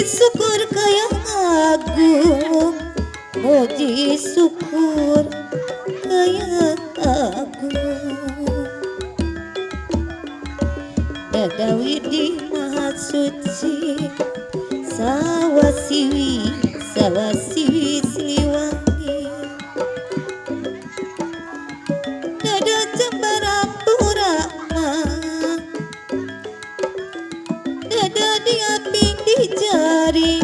syukur kaya agung, muji syukur kaya agung. Dadawi di maha suci, sawasiwi siliwangi. Dada cembarampurama, dada diaping di jari.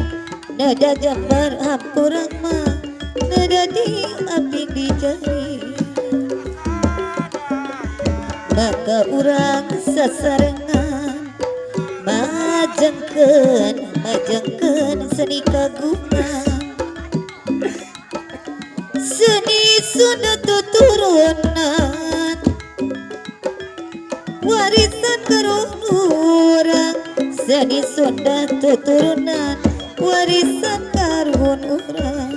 Dada jambar hampurama, dada diaping di jari. Maka urang sasarengan majengkeun seni kagungan. Seni Sunda tuturunan, warisan karuhun urang. Seni Sunda tuturunan, warisan karuhun urang.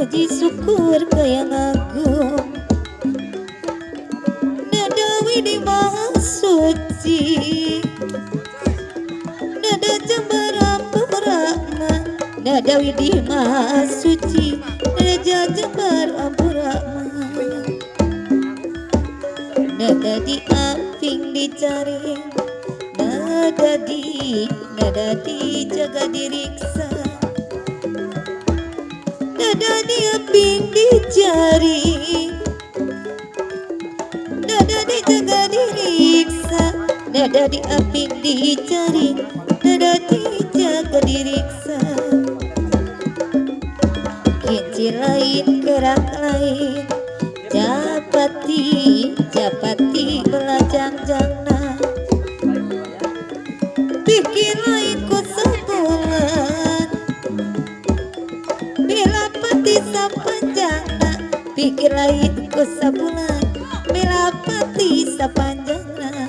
Muji syukur kaya agung, Nadawi di maha suci. Nada jambarampurama, Nadawi di maha suci. Nada jambarampurama, nada diaping dicari. Nada di jaga diriksa. Nada diaping dicari, nada dijaga diriksa. Nada diaping dicari, nada dijaga diriksa. Kincir lain gerak lain, japati belajangjangna. Pikir lain ku sebulan, bila pati sapanjangna. Pikir lain ku sabulan, bila pati sapanjangna.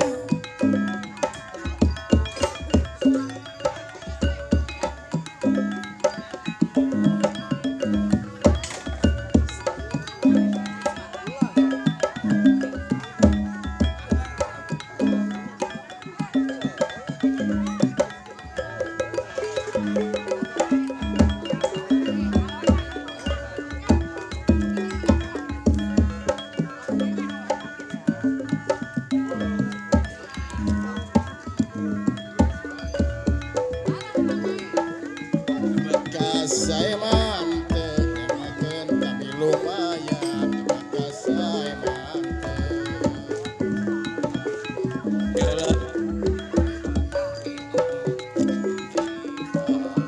Saya mantep, makan tapi lumayan. Saya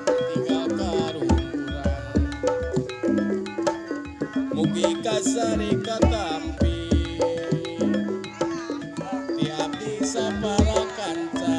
tinggal karungurang, mugi kasari katampi, tiap di sapara kanca.